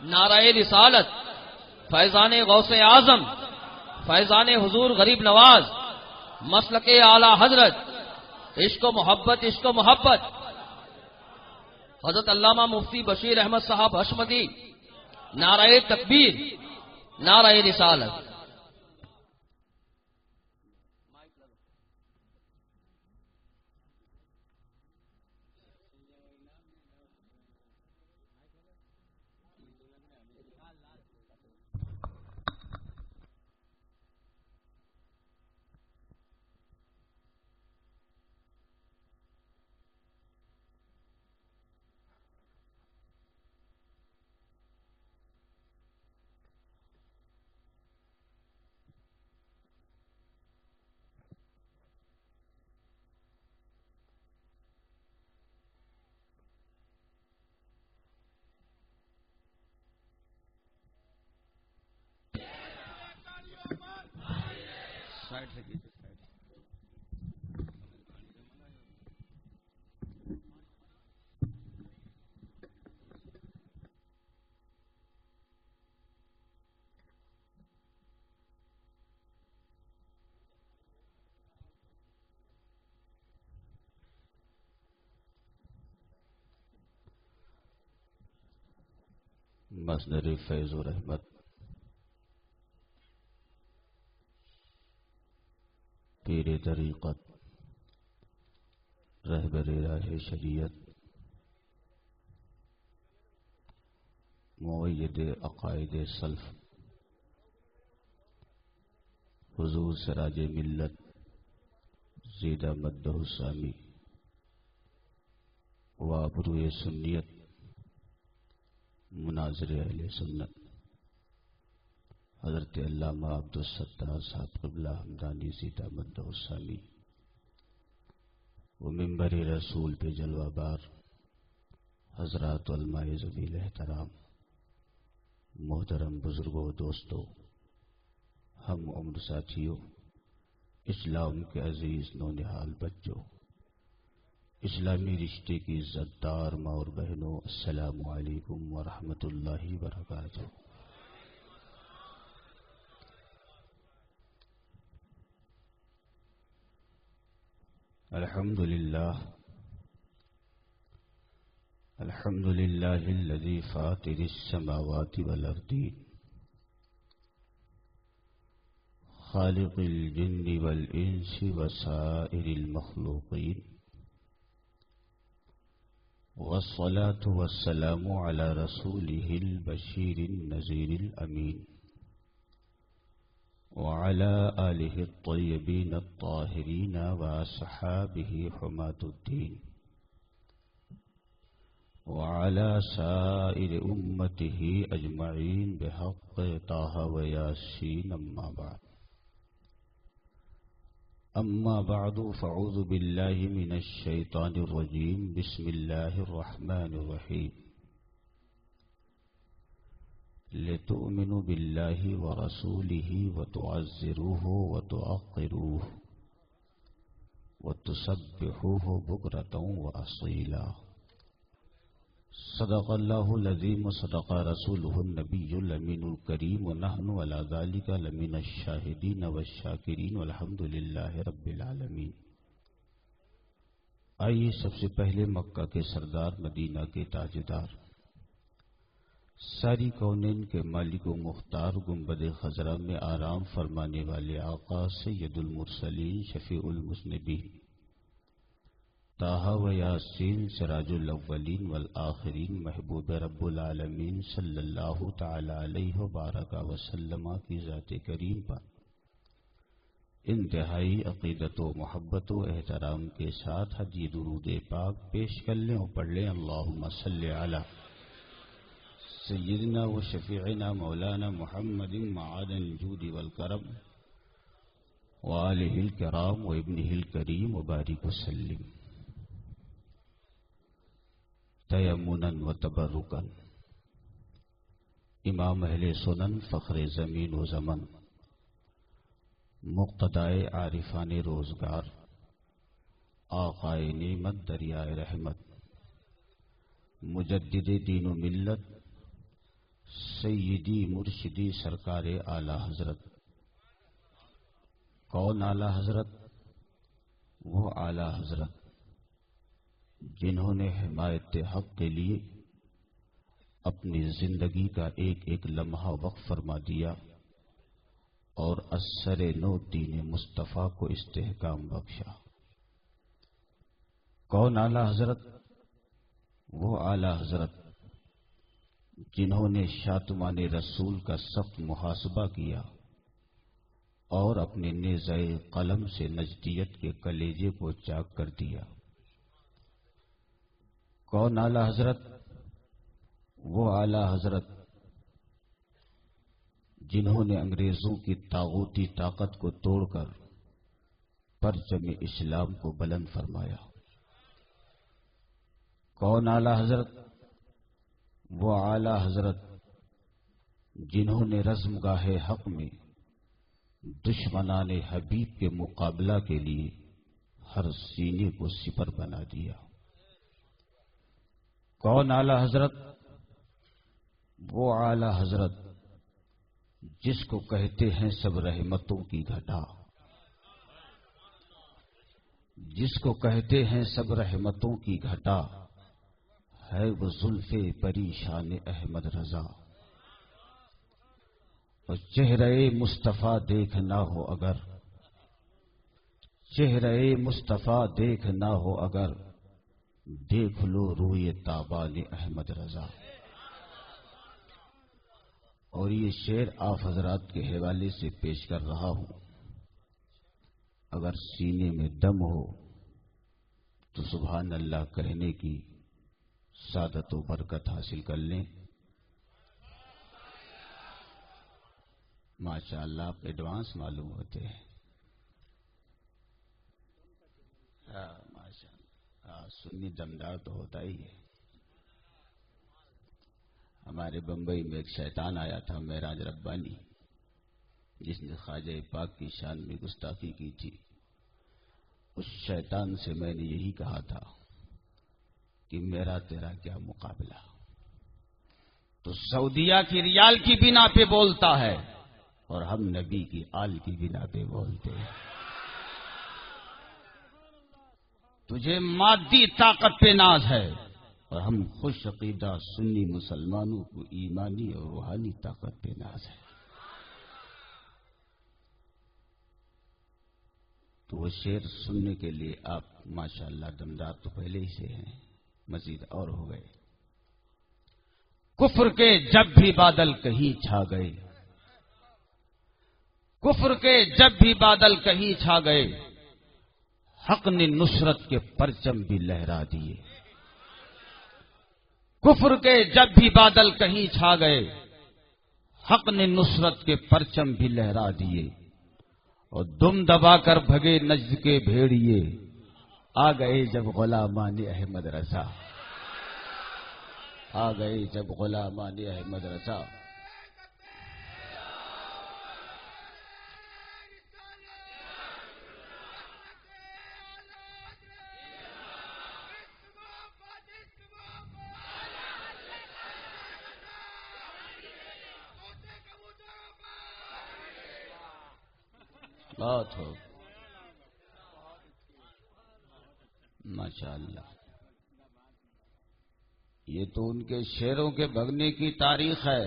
نعرہ رسالت، فیضان غوث اعظم، فیضان حضور غریب نواز، مسلک اعلی حضرت، عشق و محبت، عشق و محبت، حضرت علامہ مفتی بشیر احمد صاحب حشمتی، نعرہ تکبیر، نعرہ رسالت۔ مصدر فیض و رحمت پیر طریقت، رہبر راہ شریعت، مؤید عقائد سلف، حضور سراج ملت، زیدہ مدہ السامی، وابروئے سنیت، مناظر اہل سنت، حضرت علامہ عبدالستار صاحب قبلہ ہمدانی زیدہ مدہ السامی، و منبر رسول پہ جلوہ بار حضرات علماء ذویل احترام، محترم بزرگوں، دوستوں، ہم عمر ساتھیوں، اسلام کے عزیز نونہال بچوں، اسلامی رشتے کی عزت دار ماں اور بہنوں، السلام علیکم ورحمۃ اللہ وبرکاتہ۔ الحمد للہ الذی فاطر السماوات والارضین، خالق الجن والانس وسائر المخلوقین، والصلاة والسلام على رسوله البشير النذير الأمين، وعلى آله الطيبين الطاهرين وأصحابه حماة الدين، وعلى سائر أمته أجمعين بحق طه وياسين، أما بعد فأعوذ بالله من الشيطان الرجيم، بسم الله الرحمن الرحيم، لتؤمنوا بالله ورسوله وتعزروه وتوقروه وتسبحوه بكرة وأصيلا، صدق الله العظيم وصدق رسوله النبي الأمين الكريم، ونحن على ذلك لمن الشاهدين والشاكرين، والحمد لله رب العالمين۔ آئیے سب سے پہلے مکہ کے سردار، مدینہ کے تاجدار، ساری کونین کے مالک و مختار، گنبد خضرا میں آرام فرمانے والے آقا سید المرسلین، شفیع المذنبین، طٰہٰ و یاسین، سراج الاولین والآخرین، محبوب رب العالمین صلی اللہ تعالی علیہ وبارک وسلم کی ذات کریم پر انتہائی عقیدت و محبت و احترام کے ساتھ حدیث درود پاک پیش کر لیں اور پڑھ لیں۔ اللہم صلی علی سیدنا و شفیعنا مولانا محمد معدن الجود والکرم وآلہ الکرام و ابنہ الکریم وبارک وسلم، تیمنا و تبرکا، امام اہل سنن، فخر زمین و زمن، مقتدائے عارفان روزگار، آقائے نعمت، دریائے رحمت، مجدد دین و ملت، سیدی مرشدی سرکار اعلی حضرت. کون اعلی حضرت؟ وہ اعلی حضرت جنہوں نے حمایت حق کے لیے اپنی زندگی کا ایک ایک لمحہ وقف فرما دیا اور اثر نو دین مصطفیٰ کو استحکام بخشا. کون اعلی حضرت؟ وہ اعلی حضرت جنہوں نے شاتمان رسول کا سخت محاسبہ کیا اور اپنے نیزہ قلم سے نجدیت کے کلیجے کو چاک کر دیا. کون اعلی حضرت؟ وہ اعلی حضرت جنہوں نے انگریزوں کی طاغوتی طاقت کو توڑ کر پرچم اسلام کو بلند فرمایا. کون اعلی حضرت؟ وہ اعلی حضرت جنہوں نے رزمگاہ حق میں دشمنان حبیب کے مقابلہ کے لیے ہر سینے کو سپر بنا دیا. کون اعلی حضرت؟ وہ اعلی حضرت جس کو کہتے ہیں سب رحمتوں کی گھٹا، جس کو کہتے ہیں سب رحمتوں کی گھٹا، ہے وہ زلف پریشان احمد رضا. اور چہرے مصطفیٰ دیکھنا ہو اگر، چہرے مصطفیٰ دیکھنا ہو اگر، دیکھ لو روئے تابان احمد رضا. اور یہ شعر آپ حضرات کے حوالے سے پیش کر رہا ہوں. اگر سینے میں دم ہو تو سبحان اللہ کہنے کی سعادت و برکت حاصل کر لیں. ماشاء اللہ آپ ایڈوانس معلوم ہوتے ہیں. ماشاء اللہ سنی دمدار تو ہوتا ہی ہے. ہمارے بمبئی میں ایک شیطان آیا تھا معراج ربانی، جس نے خواجہ پاک کی شان میں گستاخی کی تھی. اس شیطان سے میں نے یہی کہا تھا کہ میرا تیرا کیا مقابلہ. تو سعودیہ کی ریال کی بنا پہ بولتا ہے اور ہم نبی کی آل کی بنا پہ بولتے ہیں. تجھے مادی طاقت پہ ناز ہے اور ہم خوش عقیدہ سنی مسلمانوں کو ایمانی اور روحانی طاقت پہ ناز ہے. تو وہ شعر سننے کے لیے آپ ماشاءاللہ دمدار تو پہلے ہی سے ہیں، مزید اور ہو گئے. کفر کے جب بھی بادل کہیں چھا گئے، کفر کے جب بھی بادل کہیں چھا گئے، حق نے نصرت کے پرچم بھی لہرا دیے. کفر کے جب بھی بادل کہیں چھا گئے، حق نے نصرت کے پرچم بھی لہرا دیے. اور دم دبا کر بھگے نجد کے بھیڑیے، آ گئے جب غلامان احمد رضا، آ گئے جب غلامان احمد رضا. بات ہو ماشاءاللہ. یہ تو ان کے شیروں کے بھگنے کی تاریخ ہے،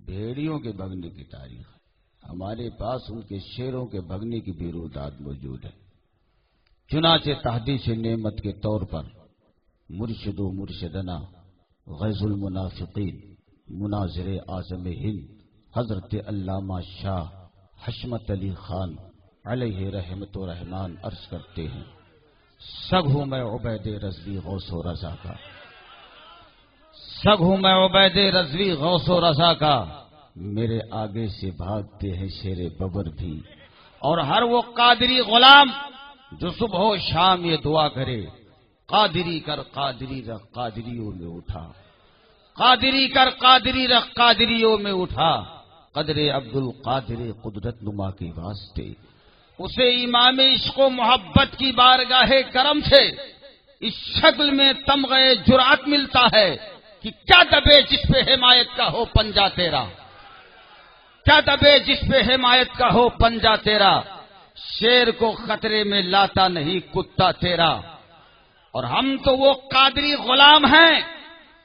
بھیڑیوں کے بھگنے کی تاریخ ہے. ہمارے پاس ان کے شیروں کے بھگنے کی بھی رودات موجود ہے. چنانچہ تحدیث نعمت کے طور پر مرشد و مرشدنا غیظ المنافقین مناظر اعظم ہند حضرت علامہ شاہ حشمت علی خان علیہ رحمت و رحمان عرض کرتے ہیں، سگ ہوں میں عبید رضوی غوث و رضا کا، سگ ہوں میں عبید رضوی غوث و رضا کا، میرے آگے سے بھاگتے ہیں شیر ببر بھی، اور ہر وہ قادری غلام جو صبح و شام یہ دعا کرے، قادری کر قادری رکھ قادریوں میں اٹھا، قادری کر قادری رکھ قادریوں میں اٹھا، قدر عبد القادر قدرت نما کے واسطے اسے امام عشق و محبت کی بارگاہ کرم سے اس شکل میں تمغے جرأت ملتا ہے کہ کیا دبے جس پہ حمایت کا ہو پنجہ تیرا، کیا دبے جس پہ حمایت کا ہو پنجہ تیرا، شیر کو خطرے میں لاتا نہیں کتا تیرا۔ اور ہم تو وہ قادری غلام ہیں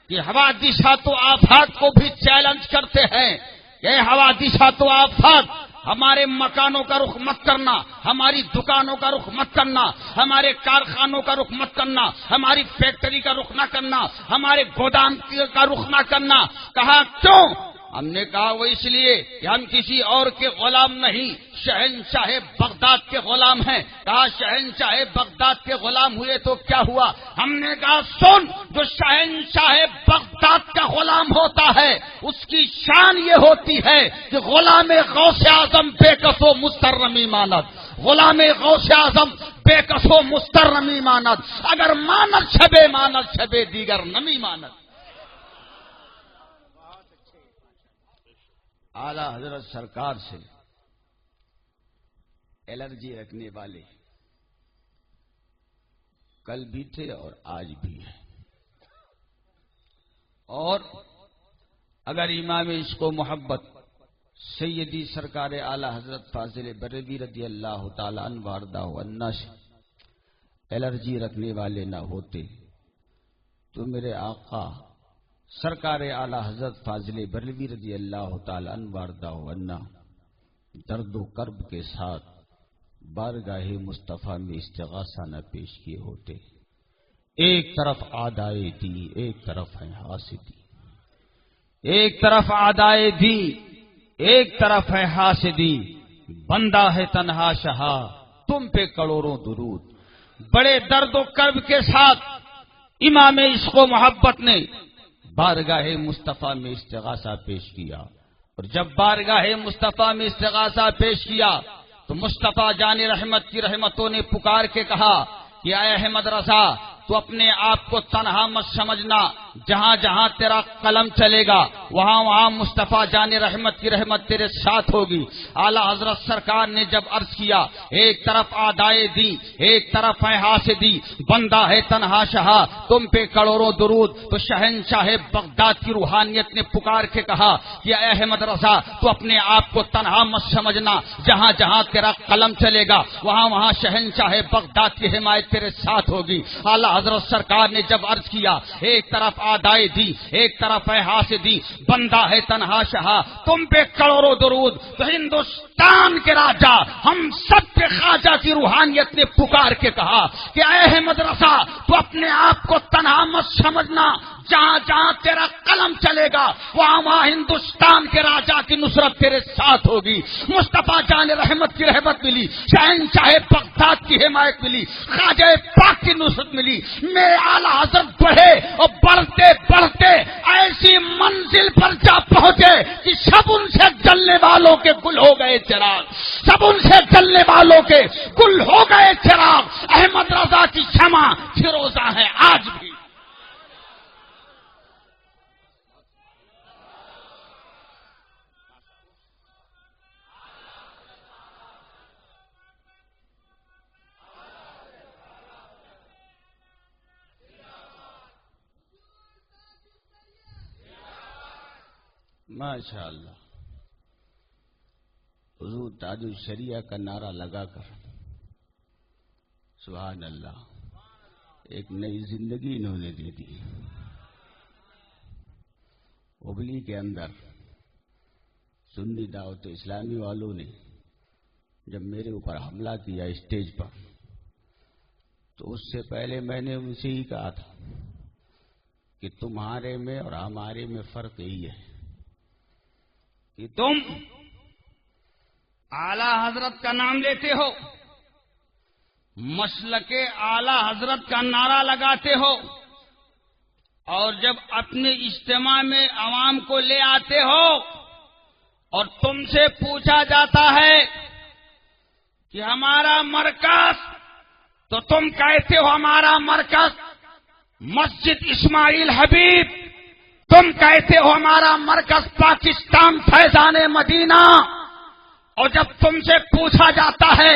کہ حوادثات و آفات کو بھی چیلنج کرتے ہیں کہ حوادثات و آفات، ہمارے مکانوں کا رخ مت کرنا، ہماری دکانوں کا رخ مت کرنا، ہمارے کارخانوں کا رخ مت کرنا، ہماری فیکٹری کا رخ نہ کرنا، ہمارے گودام کا رخ نہ کرنا۔ کہا کیوں؟ ہم نے کہا وہ اس لیے کہ ہم کسی اور کے غلام نہیں، شہنشاہ بغداد کے غلام ہیں۔ کہا شہنشاہ بغداد کے غلام ہوئے تو کیا ہوا؟ ہم نے کہا سن، جو شہنشاہ بغداد کا غلام ہوتا ہے اس کی شان یہ ہوتی ہے کہ غلام غوث اعظم بے کس و مسترمی ماند، غلام غوث اعظم بے کس و مسترمی ماند، اگر ماند شبے ماند شبے دیگر نمی ماند۔ اعلی حضرت سرکار سے الرجی رکھنے والے کل بھی تھے اور آج بھی ہیں، اور اگر امام عشق و محبت سیدی سرکار اعلی حضرت فاضل بریلوی رضی اللہ تعالی عنہ وارضہ عنہ سے الرجی رکھنے والے نہ ہوتے تو میرے آقا سرکار اعلی حضرت فاضل بریلوی رضی اللہ تعالی عنہ وارضہ عنہ درد و کرب کے ساتھ بارگاہ مصطفیٰ میں استغاثہ نہ پیش کیے ہوتے۔ ایک طرف اعدائے دی، ایک طرف ہے حاسدی، ایک طرف اعدائے دی، ایک طرف ہے حاسدی، بندہ ہے تنہا شہا تم پہ کروڑوں درود۔ بڑے درد و کرب کے ساتھ امام عشق و محبت نے بارگاہ مصطفیٰ میں استغاثہ پیش کیا، اور جب بارگاہ مصطفیٰ میں استغاثہ پیش کیا تو مصطفیٰ جان رحمت کی رحمتوں نے پکار کے کہا کہ اے احمد رضا تو اپنے آپ کو تنہا مت سمجھنا، جہاں جہاں تیرا قلم چلے گا وہاں وہاں مصطفیٰ جان رحمت کی رحمت تیرے ساتھ ہوگی۔ اعلی حضرت سرکار نے جب عرض کیا ایک طرف اعدائے دی، ایک طرف ہے حاسدی، بندہ ہے تنہا شہا تم پہ کروڑوں درود، تو شہنشاہ بغداد کی روحانیت نے پکار کے کہا کہ اے احمد رضا تو اپنے آپ کو تنہا مت سمجھنا، جہاں جہاں تیرا قلم چلے گا وہاں وہاں شہنشاہ بغداد کی حمایت تیرے ساتھ ہوگی۔ اعلی حضرت سرکار نے جب عرض کیا ایک طرف اعدائے دی، ایک طرف ہے حاسدی، بندہ ہے تنہا شہا تم پہ کروڑوں درود، تو ہندوستان کے راجا ہم سب کے خواجہ کی روحانیت نے پکار کے کہا کہ اے احمد رضا تو اپنے آپ کو تنہا مت سمجھنا، جہاں جہاں تیرا قلم چلے گا وہاں وہاں ہندوستان کے راجا کی نصرت تیرے ساتھ ہوگی۔ مصطفیٰ جان رحمت کی رحمت ملی، شہنشاہ بغداد کی حمایت ملی، خواجہ پاک کی نصرت ملی۔ میرے اعلی حضرت بڑھے اور بڑھتے بڑھتے ایسی منزل پر جا پہنچے کہ سب ان سے جلنے والوں کے گل ہو گئے چراغ، سب ان سے جلنے والوں کے گل ہو گئے چراغ۔ احمد رضا کی شمع فیروزہ ہے آج بھی۔ ماشاء اللہ، حضور تاج الشریعہ کا نعرہ لگا کر سبحان اللہ ایک نئی زندگی انہوں نے دے دی۔ ہبلی کے اندر سنی دعوت اسلامی والوں نے جب میرے اوپر حملہ کیا اسٹیج پر، تو اس سے پہلے میں نے ان سے ہی کہا تھا کہ تمہارے میں اور ہمارے میں فرق یہی ہے کہ تم اعلی حضرت کا نام لیتے ہو، مسلک اعلی حضرت کا نعرہ لگاتے ہو، اور جب اپنے اجتماع میں عوام کو لے آتے ہو اور تم سے پوچھا جاتا ہے کہ ہمارا مرکز، تو تم کہتے ہو ہمارا مرکز مسجد اسماعیل حبیب، تم کہتے ہو ہمارا مرکز پاکستان فیضان مدینہ، اور جب تم سے پوچھا جاتا ہے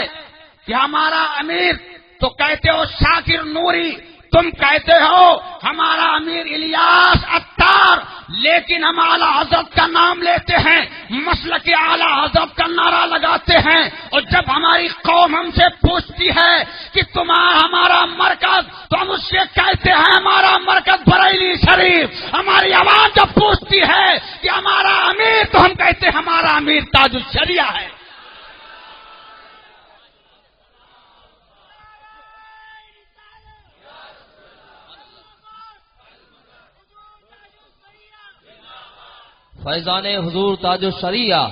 کہ ہمارا امیر، تو کہتے ہو شاکر نوری تم کہتے ہو ہمارا امیر الیاس عطار، لیکن ہم اعلیٰ حضرت کا نام لیتے ہیں، مسلک اعلیٰ حضرت کا نعرہ لگاتے ہیں، اور جب ہماری قوم ہم سے پوچھتی ہے کہ تمہارا ہمارا مرکز، تو ہم اس سے کہتے ہیں ہمارا مرکز بریلی شریف۔ ہماری عوام جب پوچھتی ہے کہ ہمارا امیر، تو ہم کہتے ہیں ہمارا امیر تاج الشریعہ ہے۔ فیضان حضور تاج الشریعہ،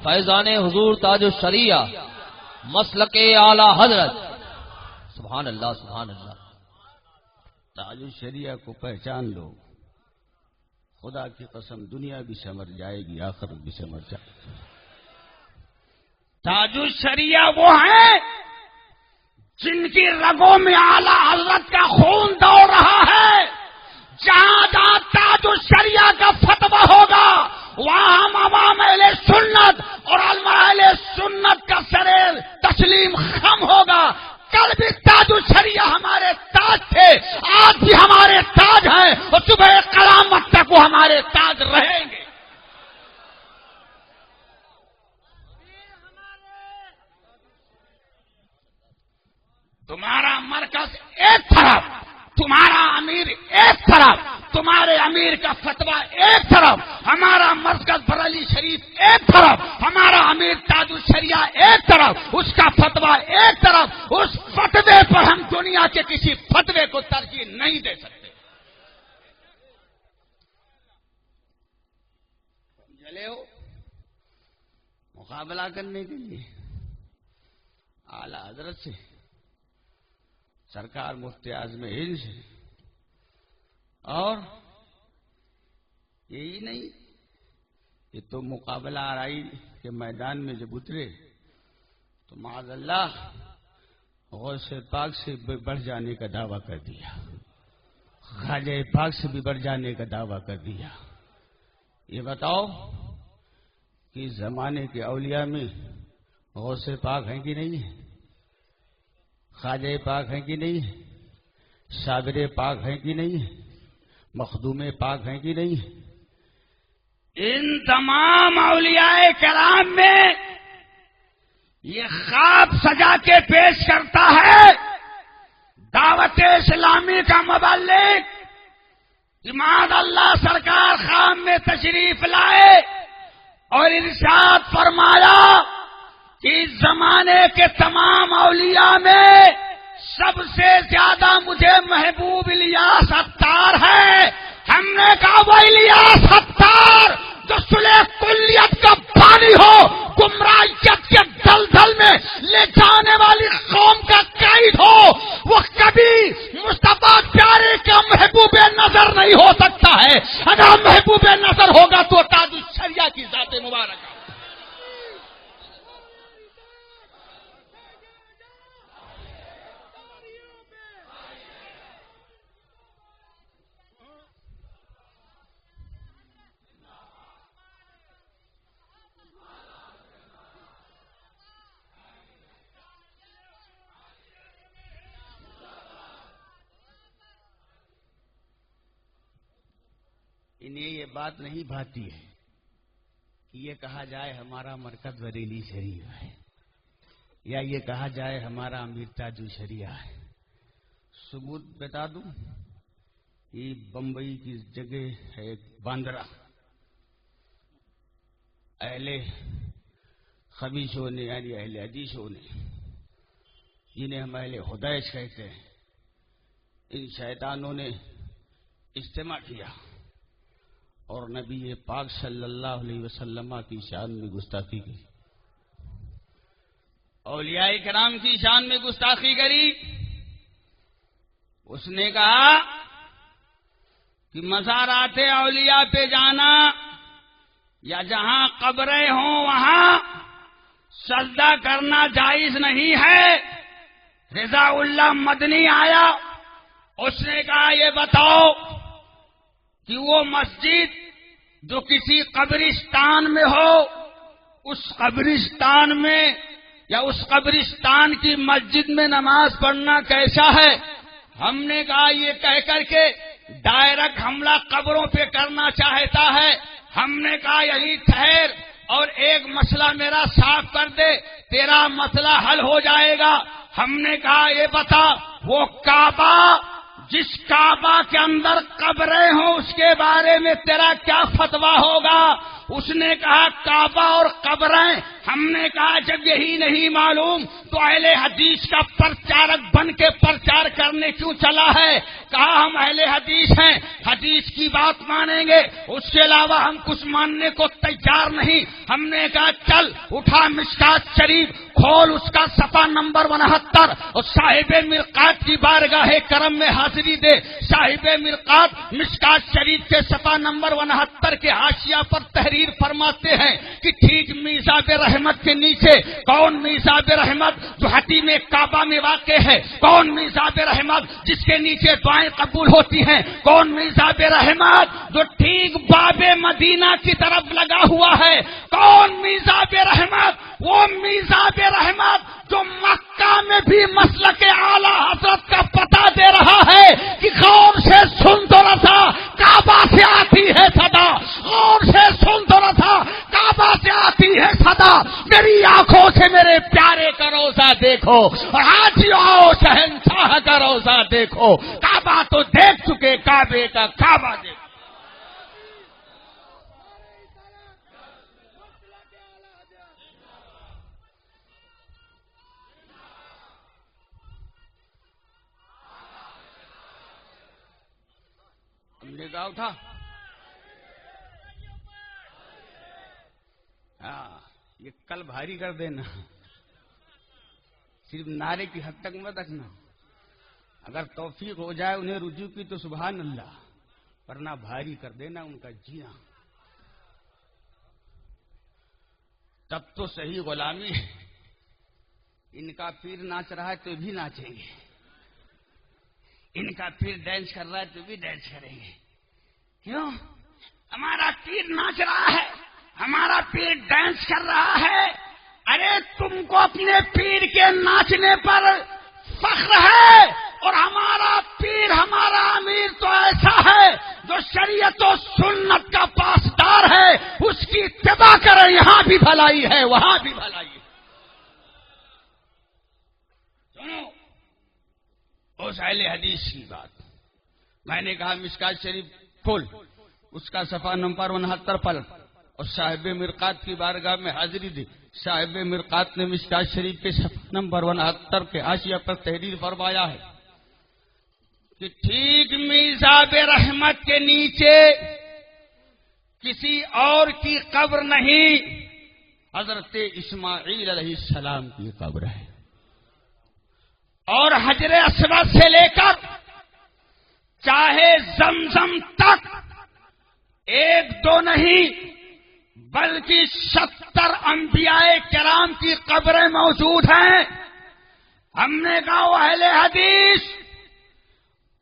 فیضان حضور تاج الشریعہ، مسلک اعلی حضرت۔ سبحان اللہ سبحان اللہ۔ تاج الشریعہ کو پہچان لو، خدا کی قسم دنیا بھی سمر جائے گی، آخرت بھی سمر جائے گی۔ تاج الشریعہ وہ ہیں جن کی رگوں میں اعلیٰ حضرت کا خون دوڑ رہا ہے۔ جہاں جہاں تاج الشریعہ کا فتویٰ ہوگا، وہاں ہم عوام اہل سنت اور علماء اہل سنت کا سر تسلیم خم ہوگا۔ کل بھی تاج الشریعہ ہمارے تاج تھے، آج بھی ہمارے تاج ہیں، اور صبح قیامت تک وہ ہمارے تاج رہیں گے۔ تمہارا مرکز ایک طرف، تمہارا امیر ایک طرف، تمہارے امیر کا فتویٰ ایک طرف، ہمارا مرکز بریلی شریف ایک طرف، ہمارا امیر تاج الشریعہ ایک طرف، اس کا فتویٰ ایک طرف۔ اس فتوے پر ہم دنیا کے کسی فتوے کو ترجیح نہیں دے سکتے۔ جلے ہو مقابلہ کرنے کے لیے اعلیٰ حضرت سے، سرکار مفتی اعظم ہند سے، اور یہی نہیں کہ تو مقابلہ آرائی کے میدان میں جب اترے تو معاذ اللہ غوث پاک سے بڑھ جانے کا دعویٰ کر دیا، خواجہ پاک سے بھی بڑھ جانے کا دعویٰ کر دیا۔ یہ بتاؤ کہ زمانے کے اولیاء میں غوث پاک ہیں کہ نہیں ہے؟ خواجہ پاک ہیں کہ نہیں ہے؟ صابر پاک ہیں کہ نہیں ہے؟ مخدوم پاک ہیں کہ نہیں ہے؟ ان تمام اولیاء کرام میں یہ خواب سجا کے پیش کرتا ہے دعوت اسلامی کا مبلغ امام اللہ سرکار خام میں تشریف لائے اور ارشاد فرمایا کہ اس زمانے کے تمام اولیاء میں سب سے زیادہ مجھے محبوب الیاس عطار ہے۔ ہم نے کہا وہ الیاس عطار جو صلح کلیت کا پانی ہو، گمراہیت کے دلدل میں لے جانے والی قوم کا قائد ہو، وہ کبھی مصطفیٰ پیارے کا محبوب نظر نہیں ہو سکتا ہے۔ اگر محبوب نظر ہوگا تو تاج الشریعہ کی ذات مبارک ہے۔ انہیں یہ بات نہیں بھاتی ہے کہ یہ کہا جائے ہمارا مرکز بریلی شریف ہے، یا یہ کہا جائے ہمارا امیر تاج الشریعہ ہے۔ ثبوت بتا دوں، یہ بمبئی کی جگہ ہے باندرا، اہل خبیثوں نے یعنی اہل حدیثوں نے، جنہیں ہم اہل حدیث کہتے ہیں، ان شیطانوں نے اجتماع کیا اور نبی پاک صلی اللہ علیہ وسلم کی شان میں گستاخی کی، اولیاء کرام کی شان میں گستاخی کری۔ اس نے کہا کہ مزارات اولیاء پہ جانا یا جہاں قبریں ہوں وہاں سجدہ کرنا جائز نہیں ہے۔ رضا اللہ مدنی آیا، اس نے کہا یہ بتاؤ کہ وہ مسجد جو کسی قبرستان میں ہو، اس قبرستان میں یا اس قبرستان کی مسجد میں نماز پڑھنا کیسا ہے؟ ہم نے کہا یہ کہہ کر کے ڈائریکٹ حملہ قبروں پہ کرنا چاہتا ہے. ہم نے کہا یہی ٹھہر اور ایک مسئلہ میرا صاف کر دے، تیرا مسئلہ حل ہو جائے گا. ہم نے کہا یہ بتا، وہ کعبہ، جس کعبہ کے اندر قبریں ہوں اس کے بارے میں تیرا کیا فتویٰ ہوگا؟ اس نے کہا کعبہ اور قبریں. ہم نے کہا جب یہی نہیں معلوم تو اہل حدیث کا پرچارک بن کے پرچار کرنے کیوں چلا ہے؟ کہا ہم اہل حدیث ہیں، حدیث کی بات مانیں گے، اس کے علاوہ ہم کچھ ماننے کو تیار نہیں. ہم نے کہا چل اٹھا مشکات شریف، کھول اس کا صفحہ نمبر 69 اور صاحب مرقات کی بارگاہ کرم میں حاضری دے. صاحب مرقات مشکات شریف کے صفحہ نمبر 69 کے حاشیہ پر تحریر فرماتے ہیں کہ ٹھیک میزاب رحمت کے نیچے کون میزاب رحمت جو حتیم کعبہ میں واقع ہے، کون میزاب رحمت جس کے نیچے دعائیں قبول ہوتی ہیں، کون میزاب رحمت جو ٹھیک باب مدینہ کی طرف لگا ہوا ہے، کون میزاب رحمت وہ میزاب رحمت جو مکہ میں بھی مسلک اعلی حضرت کا پتہ دے رہا ہے کہ غور سے سن تو رہا کعبہ سے آتی ہے صدا، غور سے سن تو رہا کعبہ سے آتی ہے صدا. میری آنکھوں سے میرے پیارے کا روزہ دیکھو اور آج آؤ شہنشاہ کا روزہ دیکھو. کعبہ تو دیکھ چکے، کعبے کا کعبہ دیکھو. نے کہا اٹھا، ہاں یہ کل بھاری کر دینا، صرف نعرے کی حد تک مت رکھنا. اگر توفیق ہو جائے انہیں رجوع کی تو سبحان اللہ، ورنہ بھاری کر دینا ان کا جینا. تب تو صحیح غلامی ہے. ان کا پیر ناچ رہا ہے تو بھی ناچیں گے، ان کا پیر ڈانس کر رہا ہے تو بھی ڈانس کریں گے. کیوں؟ ہمارا پیر ناچ رہا ہے، ہمارا پیر ڈانس کر رہا ہے. ارے تم کو اپنے پیر کے ناچنے پر فخر ہے، اور ہمارا پیر، ہمارا امیر تو ایسا ہے جو شریعت و سنت کا پاسدار ہے، اس کی اتباع کریں. یہاں بھی بھلائی ہے، وہاں بھی بھلائی ہے. سنو اس اہل حدیث کی بات. میں نے کہا مشکات شریف کھول، اس کا صفحہ نمبر 69 پر اور صاحب مرقات کی بارگاہ میں حاضری دی. صاحب مرقات نے مشکات شریف کے صفحہ نمبر 69 کے حاشیہ پر تحریر فرمایا ہے کہ ٹھیک میزاب رحمت کے نیچے کسی اور کی قبر نہیں، حضرت اسماعیل علیہ السلام کی قبر ہے. اور حجر اسود سے لے کر چاہے زمزم تک ایک دو نہیں بلکہ 70 انبیاء کرام کی قبریں موجود ہیں. ہم نے کہا وہ اہل حدیث،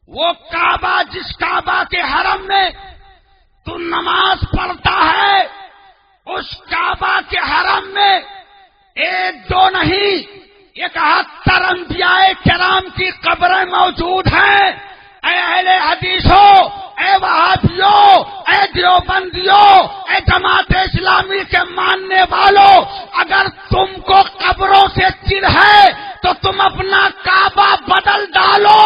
وہ کعبہ جس کعبہ کے حرم میں تو نماز پڑھتا ہے، اس کعبہ کے حرم میں ایک دو نہیں 71 انبیاء کرام کی قبریں موجود ہیں. اے اہل حدیثو، اے وہابیوں، اے دیوبندیوں، اے جماعت اسلامی کے ماننے والوں، اگر تم کو قبروں سے چڑ ہے تو تم اپنا کعبہ بدل ڈالو،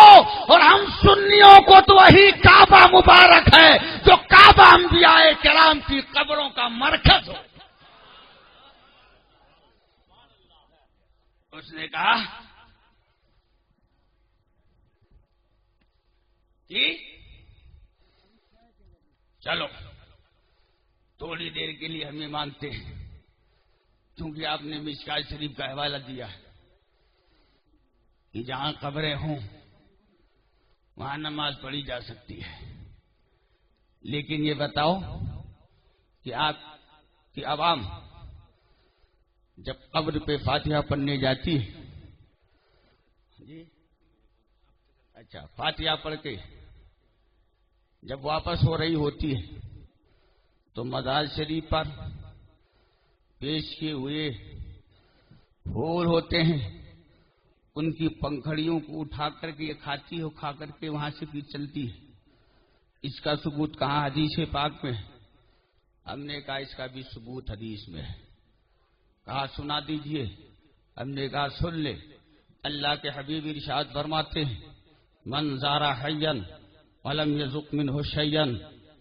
اور ہم سنیوں کو تو وہی کعبہ مبارک ہے جو کعبہ انبیاء کرام کی قبروں کا مرکز ہو. اس نے کہا کہ چلو تھوڑی دیر کے لیے ہمیں مانتے ہیں، کیونکہ آپ نے مشکات شریف کا حوالہ دیا کہ جہاں قبریں ہوں وہاں نماز پڑھی جا سکتی ہے. لیکن یہ بتاؤ کہ آپ کی عوام جب قبر پہ فاتحہ پڑھنے جاتی ہے، جی اچھا فاتحہ پڑھ کے جب واپس ہو رہی ہوتی ہے تو مزار شریف پر پیش کیے ہوئے پھول ہوتے ہیں ان کی پنکھڑیوں کو اٹھا کر کے یہ کھاتی ہو، کھا کر کے وہاں سے بھی چلتی ہے، اس کا ثبوت کہاں حدیث پاک میں ہے؟ ہم نے کہا اس کا بھی ثبوت حدیث میں ہے، کہا سنا دیجئے، ہم نے کہا سن لے۔ اللہ کے حبیب ارشاد فرماتے ہیں من زار حیا ولم یذق منہ شیئا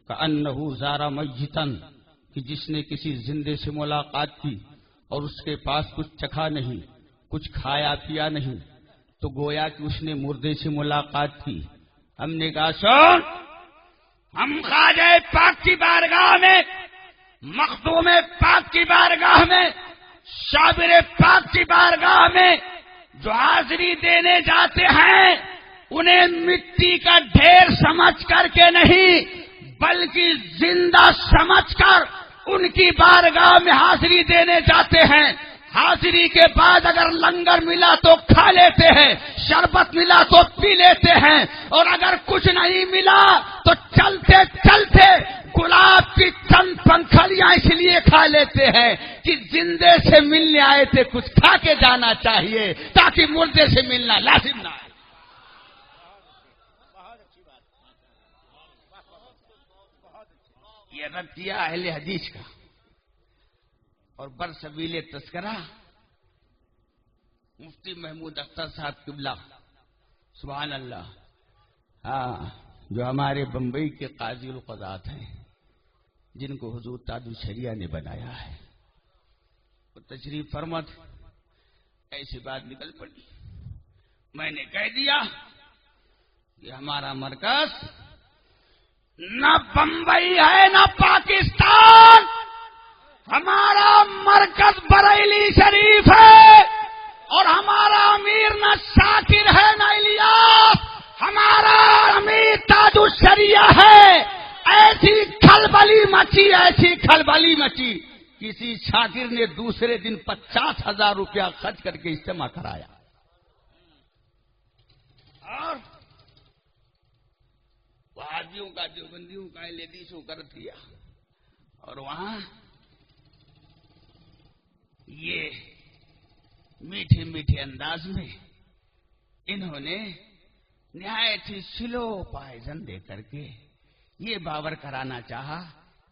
کأنہ زار میتا، کہ جس نے کسی زندے سے ملاقات کی اور اس کے پاس کچھ چکھا نہیں، کچھ کھایا پیا نہیں، تو گویا کہ اس نے مردے سے ملاقات کی۔ ہم نے کہا سن، ہم خواجہ پاک کی بارگاہ میں، مخدوم پاک کی بارگاہ میں، شابر پاک کی بارگاہ میں جو حاضری دینے جاتے ہیں انہیں مٹی کا ڈھیر سمجھ کر کے نہیں بلکہ زندہ سمجھ کر ان کی بارگاہ میں حاضری دینے جاتے ہیں۔ حاضری کے بعد اگر لنگر ملا تو کھا لیتے ہیں، شربت ملا تو پی لیتے ہیں، اور اگر کچھ نہیں ملا تو چلتے چلتے گلاب کی چند پنکھڑیاں اس لیے کھا لیتے ہیں کہ زندے سے ملنے آئے تھے، کچھ کھا کے جانا چاہیے تاکہ مردے سے ملنا لازم نہ آئے۔ یہ رد کیا اہل حدیث کا، اور برسبیل تذکرہ مفتی محمود اختر صاحب قبلہ، سبحان اللہ، ہاں، جو ہمارے بمبئی کے قاضی القضات ہیں، جن کو حضور تاج الشریعہ نے بنایا ہے، وہ تشریف فرمت ایسی بات نکل پڑی۔ میں نے کہہ دیا کہ ہمارا مرکز نہ بمبئی ہے نہ پاکستان، ہمارا مرکز بریلی شریف ہے، اور ہمارا امیر نہ شاکر ہے نہ الیاس، ہمارا امیر تاج الشریعہ ہے۔ ایسی کھلبلی مچی، ایسی کھلبلی مچی، کسی شاکر نے دوسرے دن 50,000 روپیہ خرچ کر کے اجتماع کرایا، اور وہابیوں کا، دیوبندیوں کا، لیڈیزوں کر دیا، اور وہاں یہ میٹھے میٹھے انداز میں انہوں نے نہایت ہی سلو پائزن دے کر کے یہ باور کرانا چاہا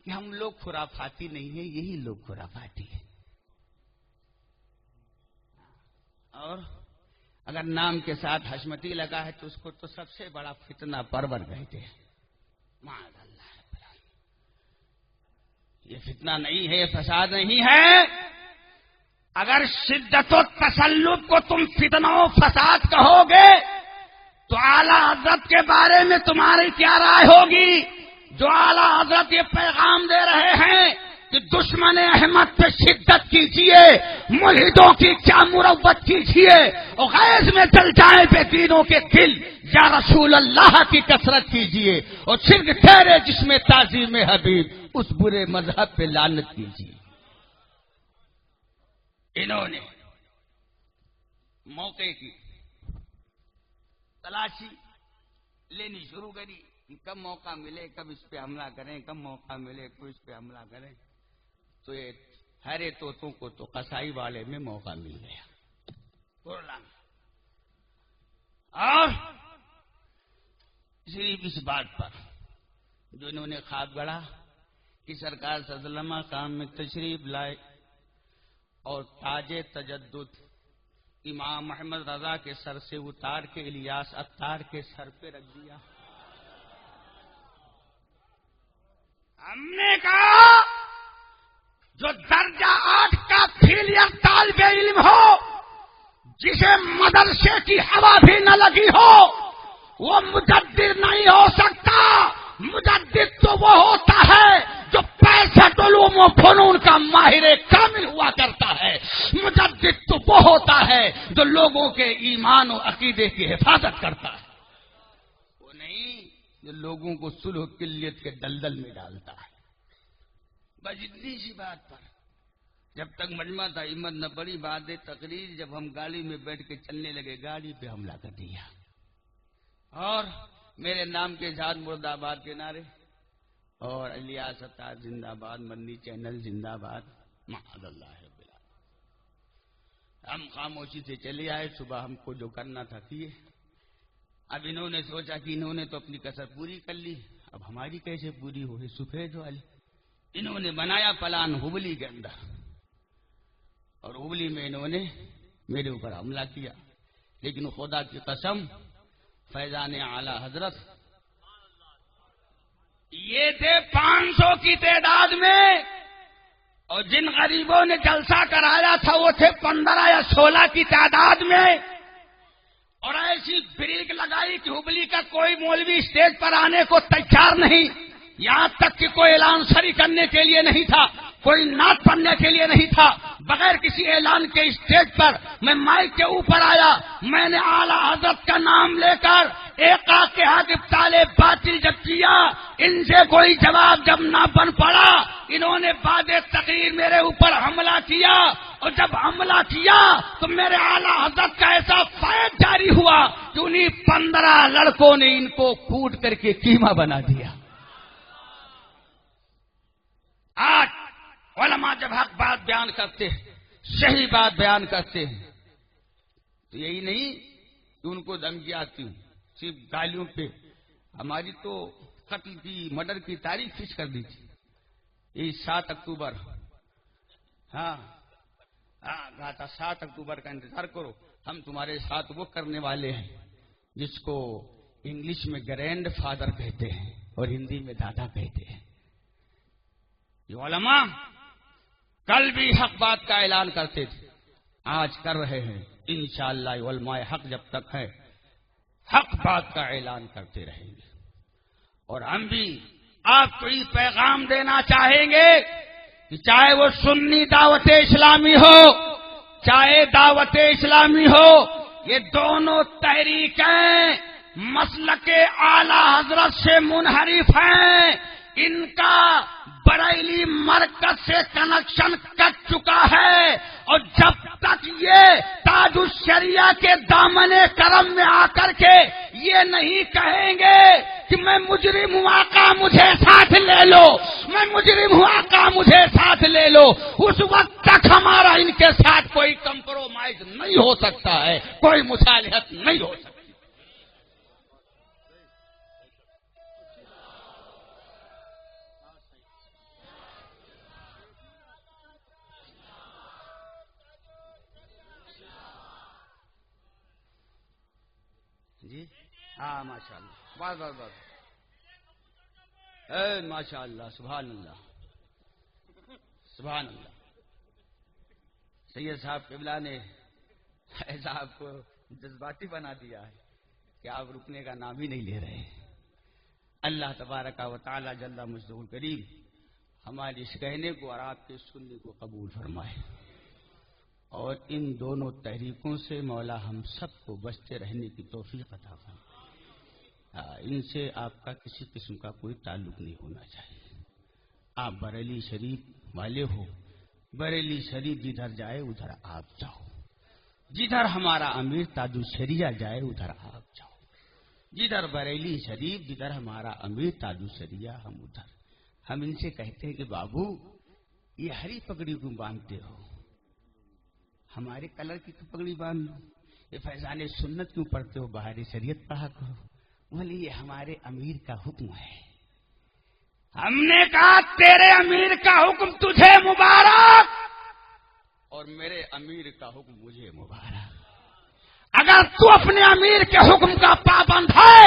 کہ ہم لوگ خرافاتی نہیں ہیں، یہی لوگ خرافاتی ہیں، اور اگر نام کے ساتھ حشمتی لگا ہے تو اس کو تو سب سے بڑا فتنہ پرور کہتے ہیں۔ معاذ اللہ، یہ فتنہ نہیں ہے، یہ فساد نہیں ہے۔ اگر شدت و تسلط کو تم فتنہ و فساد کہو گے تو اعلیٰ حضرت کے بارے میں تمہاری کیا رائے ہوگی؟ جو اعلیٰ حضرت یہ پیغام دے رہے ہیں کہ دشمن احمد پہ شدت کیجیے، ملحدوں کی کیا مروت کیجیے، اور غیظ میں جل جائیں بے دینوں کے دل، یا رسول اللہ کی کثرت کیجیے، اور شرک ٹھہرے جس میں تعظیم حبیب، اس برے مذہب پہ لعنت کیجیے۔ انہوں نے موقع کی تلاشی لینی شروع کری کہ کب موقع ملے، کب اس پہ حملہ کریں، کب موقع ملے کوئی اس پہ حملہ کریں، تو یہ ہرے طوطوں کو تو قصائی والے میں موقع مل گیا، اور صرف اس بات پر جو انہوں نے خواب گڑھا کہ سرکار صلی اللہ علیہ وسلم کام میں تشریف لائے اور تاج تجدد امام محمد رضا کے سر سے اتار کے الیاس اتار کے سر پہ رکھ دیا۔ ہم نے کہا جو درجہ 8 کا فیلئر طالب علم ہو، جسے مدرسے کی ہوا بھی نہ لگی ہو، وہ مجدد نہیں ہو سکتا۔ مجدد تو وہ ہوتا ہے جو 65 علوم و فنون کا ماہر کامل ہوا کرتا ہے۔ مجدد تو وہ ہوتا ہے جو لوگوں کے ایمان و عقیدے کی حفاظت کرتا ہے، وہ نہیں جو لوگوں کو صلح و کلیت کے دلدل میں ڈالتا ہے۔ بس اتنی سی بات پر جب تک مجمع تھا ہمت نہ بڑی بات ہے تقریر، جب ہم گاڑی میں بیٹھ کے چلنے لگے گاڑی پہ حملہ کر دیا، اور میرے نام کے ساتھ مرد آباد کے نعرے، اور الیاس اتار زندہ باد، مدنی چینل زندہ باد، معاذ اللہ رب العالمین۔ ہم خاموشی سے چلے آئے، صبح ہم کو جو کرنا تھا کیے. اب انہوں نے سوچا کہ انہوں نے تو اپنی کسر پوری کر لی، اب ہماری کیسے پوری ہوئی سفید والی. انہوں نے بنایا پلان ہبلی کے اندر، اور ہبلی میں انہوں نے میرے اوپر حملہ کیا. لیکن خدا کی قسم، فیضان اعلی حضرت یہ تھے 500 کی تعداد میں، اور جن غریبوں نے جلسہ کرایا تھا وہ تھے 15 یا 16 کی تعداد میں. اور ایسی بریک لگائی کہ ہبلی کا کوئی مولوی اسٹیج پر آنے کو تیار نہیں، یہاں تک کہ کوئی اعلان سری کرنے کے لیے نہیں تھا، کوئی نعت پڑھنے کے لیے نہیں تھا. بغیر کسی اعلان کے اسٹیج پر میں مائک کے اوپر آیا، میں نے اعلی حضرت کا نام لے کر ایک کے حق ابطال باطل جب کیا، ان سے کوئی جواب جب نہ بن پڑا، انہوں نے بعد تقریر میرے اوپر حملہ کیا. اور جب حملہ کیا تو میرے اعلی حضرت کا ایسا فیض جاری ہوا کہ انہیں 15 لڑکوں نے ان کو کوٹ کر کے قیمہ بنا دیا. آج علماء جب حق بات بیان کرتے ہیں، صحیح بات بیان کرتے ہیں، تو یہی نہیں کہ ان کو دھمکی آتی ہوں صرف گالیوں پہ. ہماری تو قتل کی، مرڈر کی تاریخ فکس کر دی تھی، یہ 7 اکتوبر. ہاں کہا تھا 7 اکتوبر کا انتظار کرو، ہم تمہارے ساتھ وہ کرنے والے ہیں جس کو انگلش میں گرینڈ فادر کہتے ہیں اور ہندی میں دادا کہتے ہیں. یہ علماء کل بھی حق بات کا اعلان کرتے تھے، آج کر رہے ہیں. انشاءاللہ علماء حق جب تک ہے حق بات کا اعلان کرتے رہیں گے. اور ہم بھی آپ کو یہ پیغام دینا چاہیں گے کہ چاہے وہ سنی دعوت اسلامی ہو، چاہے دعوت اسلامی ہو، یہ دونوں تحریکیں مسلک اعلی حضرت سے منحرف ہیں. ان کا بریلی مرکز سے کنیکشن کٹ چکا ہے، اور جب تک یہ تاج الشریعہ کے دامن کرم میں آ کر کے یہ نہیں کہیں گے کہ میں مجرم ہوں آقا مجھے ساتھ لے لو، میں مجرم ہوں آقا مجھے ساتھ لے لو، اس وقت تک ہمارا ان کے ساتھ کوئی کمپرومائز نہیں ہو سکتا ہے، کوئی مصالحت نہیں ہو سکتی. جی ہاں ماشاء اللہ، بس بس بس، ماشاء اللہ، سبحان اللہ سبحان اللہ. سید صاحب قبلہ نے ایسا آپ کو جذباتی بنا دیا ہے کہ آپ رکنے کا نام ہی نہیں لے رہے. اللہ تبارک و تعالی جل مجدہ الکریم ہماری اس کہنے کو اور آپ کے سننے کو قبول فرمائے، اور ان دونوں تحریکوں سے مولا ہم سب کو بچتے رہنے کی توفیق عطا فرمائے. ان سے آپ کا کسی قسم کا کوئی تعلق نہیں ہونا چاہیے. آپ بریلی شریف والے ہو، بریلی شریف جدھر جائے ادھر آپ جاؤ، جدھر ہمارا امیر تاج الشریعہ جائے ادھر آپ جاؤ، جدھر بریلی شریف جدھر ہمارا امیر تاج الشریعہ ہم ادھر. ہم ان سے کہتے ہیں کہ بابو یہ ہری پگڑی کیوں باندھتے ہو، ہمارے کلر کی تو پگڑی باندھ لو. یہ فیضان سنت کیوں پڑھتے ہو، بہار شریعت پڑھا کرو. بولے یہ ہمارے امیر کا حکم ہے. ہم نے کہا تیرے امیر کا حکم تجھے مبارک اور میرے امیر کا حکم مجھے مبارک. اگر تو اپنے امیر کے حکم کا پابند ہے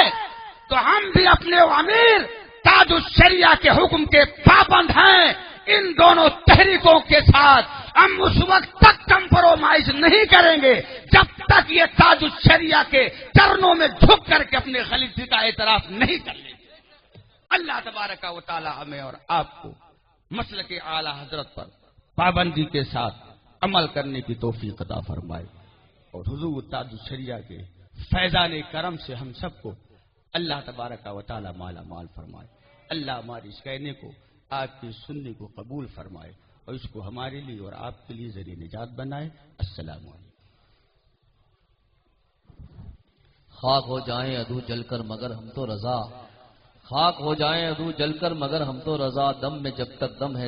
تو ہم بھی اپنے امیر تاج الشریعہ کے حکم کے پابند ہیں. ان دونوں تحریکوں کے ساتھ ہم اس وقت تک کمپرومائز نہیں کریں گے جب تک یہ تاج الشریعہ کے چرنوں میں جھک کر کے اپنے خلیفے کا اعتراف نہیں کر لیں گے. اللہ تبارک و تعالی ہمیں اور آپ کو مسلک اعلی حضرت پر پابندی کے ساتھ عمل کرنے کی توفیق عطا فرمائے، اور حضور تاج الشریعہ کے فیضان کرم سے ہم سب کو اللہ تبارک و تعالی مالا مال فرمائے. اللہ ہماری اس کہنے کو، آپ کی سننے کو قبول فرمائے، اور اس کو ہمارے لیے اور آپ کے لیے ذریعہ نجات بنائے. السلام علیکم. خاک ہو جائیں عدو جل کر مگر ہم تو رضا، خاک ہو جائیں عدو جل کر مگر ہم تو رضا، دم میں جب تک دم ہے